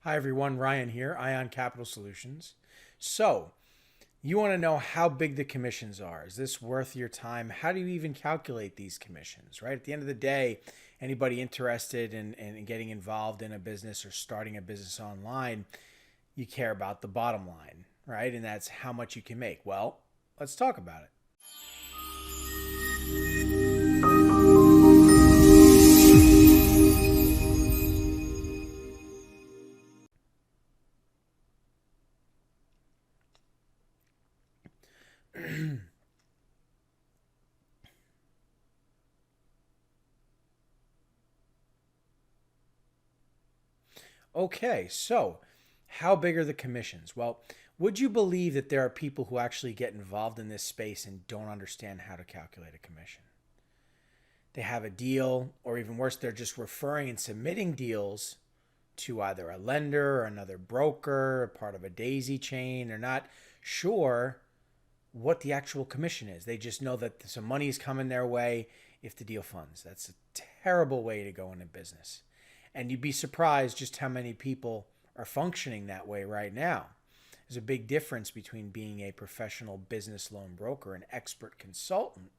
Hi everyone, Ryan here, Ion Capital Solutions. So, you want to know how big the commissions are. Is this worth your time? How do you even calculate these commissions, right? At the end of the day, anybody interested in getting involved in a business or starting a business online, you care about the bottom line, right? And that's how much you can make. Well, let's talk about it. Okay, so how big are the commissions? Well, would you believe that there are people who actually get involved in this space and don't understand how to calculate a commission? They have a deal, or even worse, they're just referring and submitting deals to either a lender or another broker, part of a daisy chain. They're not sure what the actual commission is. They just know that some money is coming their way if the deal funds. That's a terrible way to go into business. And you'd be surprised just how many people are functioning that way right now. There's a big difference between being a professional business loan broker, an expert consultant,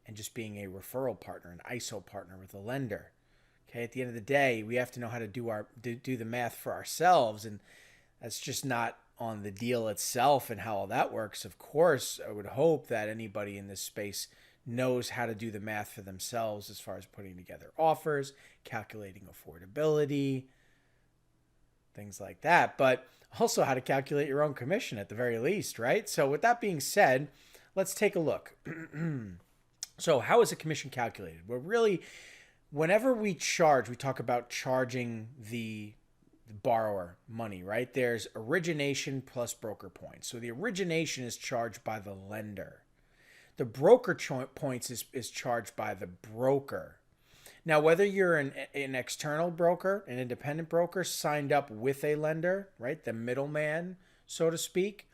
and just being a referral partner, an ISO partner with a lender. Okay, at the end of the day, we have to know how to do the math for ourselves, and that's just not on the deal itself and how all that works. Of course, I would hope that anybody in this space knows how to do the math for themselves as far as putting together offers, calculating affordability, things like that, but also how to calculate your own commission at the very least, right? So with that being said, let's take a look. So how is a commission calculated? Well, really, whenever we charge, we talk about charging the borrower money, right? There's origination plus broker points. So the origination is charged by the lender. The broker points is charged by the broker. Now, whether you're an external broker, an independent broker signed up with a lender, right? The middleman, so to speak,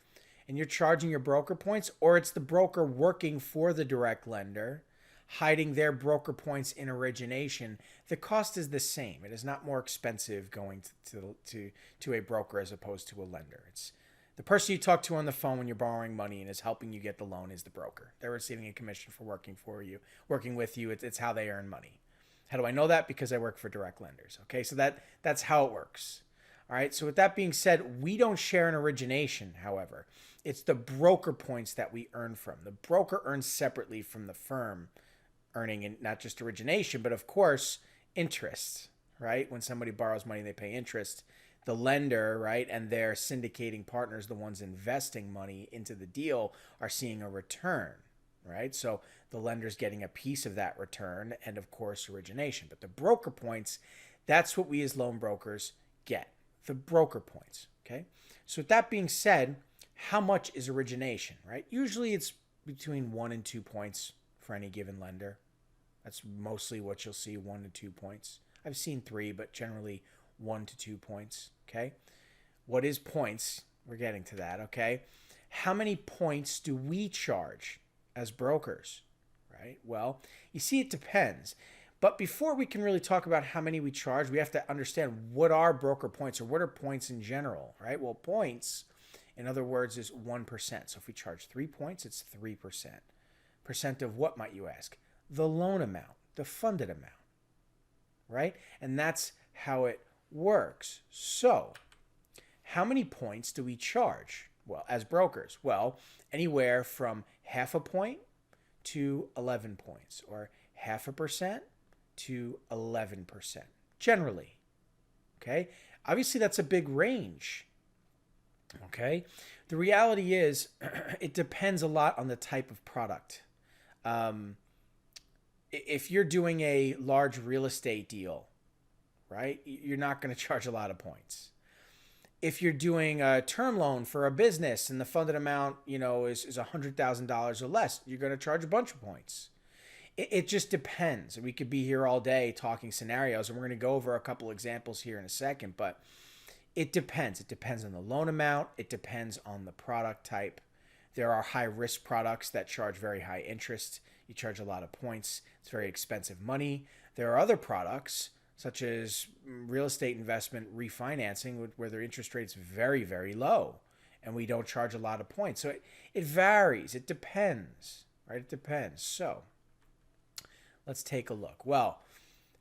and you're charging your broker points, or it's the broker working for the direct lender, hiding their broker points in origination, the cost is the same. It is not more expensive going to a broker as opposed to a lender. It's the person you talk to on the phone when you're borrowing money and is helping you get the loan is the broker. They're receiving a commission for working for you, working with you. It's how they earn money. How do I know that? Because I work for direct lenders. Okay, so that's how it works. All right, so with that being said, we don't share an origination, however. It's the broker points that we earn from. The broker earns separately from the firm, earning in not just origination, but of course, interest, right? When somebody borrows money, they pay interest. The lender, right, and their syndicating partners, the ones investing money into the deal, are seeing a return, right? So the lender's getting a piece of that return and, of course, origination. But the broker points, that's what we as loan brokers get, the broker points, okay? So with that being said, how much is origination, right? Usually it's between 1 and 2 points for any given lender. That's mostly what you'll see, 1 to 2 points. I've seen 3, but generally 1 to 2 points, okay? What is points? We're getting to that, okay? How many points do we charge as brokers, right? Well, you see, it depends. But before we can really talk about how many we charge, we have to understand what are broker points or what are points in general, right? Well, points, in other words, is 1%. So if we charge 3 points, it's 3%. Percent of what, might you ask? The loan amount, the funded amount, right? And that's how it works. So, how many points do we charge? Well, as brokers, well, anywhere from half a point to 11 points, or 0.5% to 11%, generally. Okay? Obviously, that's a big range. Okay? The reality is, it depends a lot on the type of product. If you're doing a large real estate deal, right, you're not going to charge a lot of points. If you're doing a term loan for a business and the funded amount, is $100,000 or less, you're going to charge a bunch of points. It just depends. We could be here all day talking scenarios, and we're going to go over a couple examples here in a second, but it depends. It depends on the loan amount. It depends on the product type. There are high risk products that charge very high interest. You charge a lot of points. It's very expensive money. There are other products such as real estate investment refinancing, where their interest rate's very, very low, and we don't charge a lot of points. So it varies. It depends, right? It depends. So let's take a look. Well,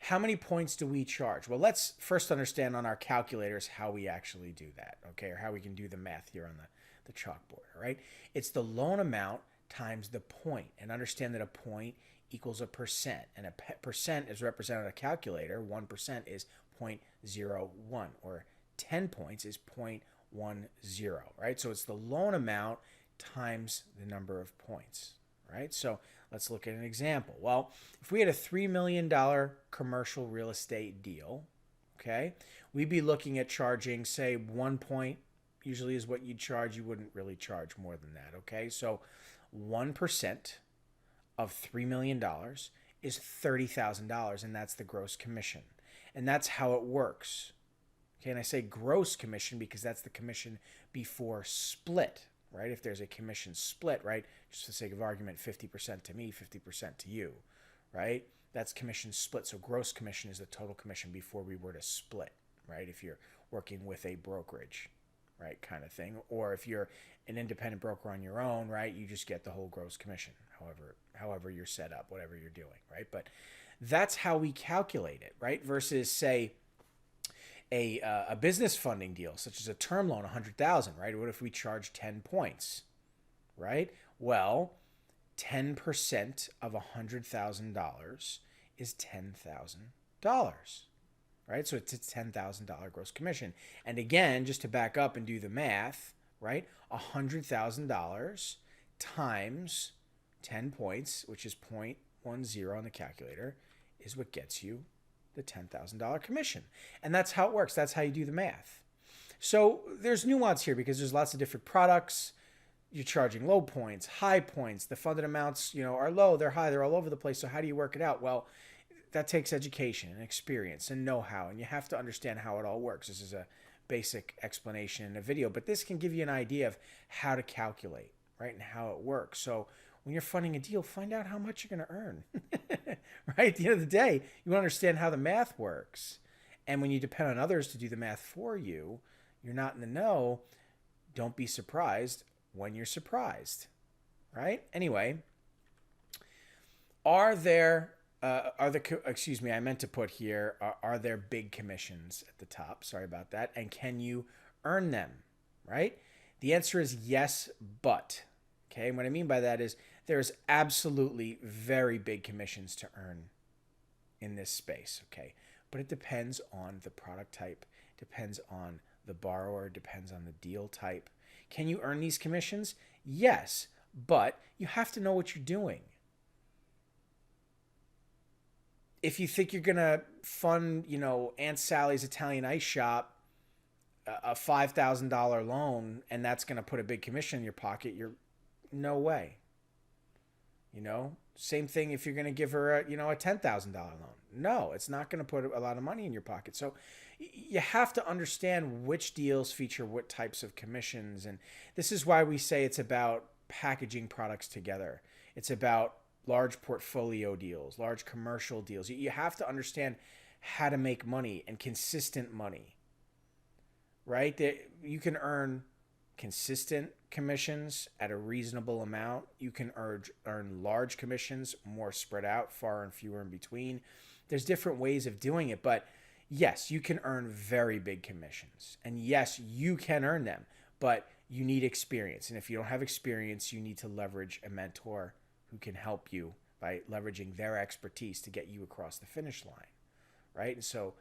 how many points do we charge? Well, let's first understand on our calculators how we actually do that, okay, or how we can do the math here on the chalkboard, all right? It's the loan amount times the point, and understand that a point equals a percent, and a percent is represented on a calculator. 1% is 0.01, or 10 points is 0.10, right? So it's the loan amount times the number of points, right? So let's look at an example. Well, if we had a $3 million commercial real estate deal, okay, we'd be looking at charging, say, 1 point, usually is what you'd charge. You wouldn't really charge more than that, okay? So 1% of $3 million is $30,000, and that's the gross commission. And that's how it works. Okay, and I say gross commission because that's the commission before split, right? If there's a commission split, right, just for the sake of argument, 50% to me, 50% to you, right? That's commission split. So gross commission is the total commission before we were to split, right? If you're working with a brokerage, right, kind of thing. Or if you're an independent broker on your own, right, you just get the whole gross commission, however you're set up, whatever you're doing, right? But that's how we calculate it, right? Versus, say, a business funding deal, such as a term loan, 100,000, right? What if we charge 10 points, right? Well, 10% of $100,000 is $10,000, right? So it's a $10,000 gross commission. And again, just to back up and do the math, right? $100,000 times 10 points, which is 0.10 on the calculator, is what gets you the $10,000 commission. And that's how it works. That's how you do the math. So there's nuance here because there's lots of different products. You're charging low points, high points. The funded amounts, are low, they're high, they're all over the place. So how do you work it out? Well, that takes education and experience and know-how, and you have to understand how it all works. This is a basic explanation in a video, but this can give you an idea of how to calculate, right, and how it works. So when you're funding a deal, find out how much you're going to earn, right? At the end of the day, you understand how the math works. And when you depend on others to do the math for you, you're not in the know. Don't be surprised when you're surprised, right? Anyway, are there big commissions at the top? Sorry about that. And can you earn them, right? The answer is yes, but. Okay, and what I mean by that is there's absolutely very big commissions to earn in this space, okay? But it depends on the product type, depends on the borrower, depends on the deal type. Can you earn these commissions? Yes, but you have to know what you're doing. If you think you're going to fund, Aunt Sally's Italian ice shop, a $5,000 loan, and that's going to put a big commission in your pocket, no way. Same thing if you're going to give her a $10,000 loan. No, it's not going to put a lot of money in your pocket. So you have to understand which deals feature what types of commissions. And this is why we say it's about packaging products together. It's about large portfolio deals, large commercial deals. You have to understand how to make money and consistent money, right? You can earn consistent commissions at a reasonable amount. You can earn large commissions, more spread out, far and fewer in between. There's different ways of doing it, but yes, you can earn very big commissions. And yes, you can earn them, but you need experience. And if you don't have experience, you need to leverage a mentor who can help you by leveraging their expertise to get you across the finish line, right? And so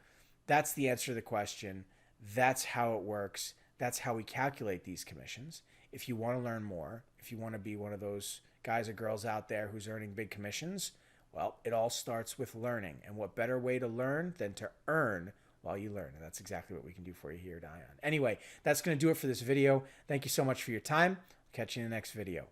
that's the answer to the question. That's how it works. That's how we calculate these commissions. If you want to learn more, if you want to be one of those guys or girls out there who's earning big commissions, well, it all starts with learning. And what better way to learn than to earn while you learn? And that's exactly what we can do for you here at ION. Anyway, that's going to do it for this video. Thank you so much for your time. Catch you in the next video.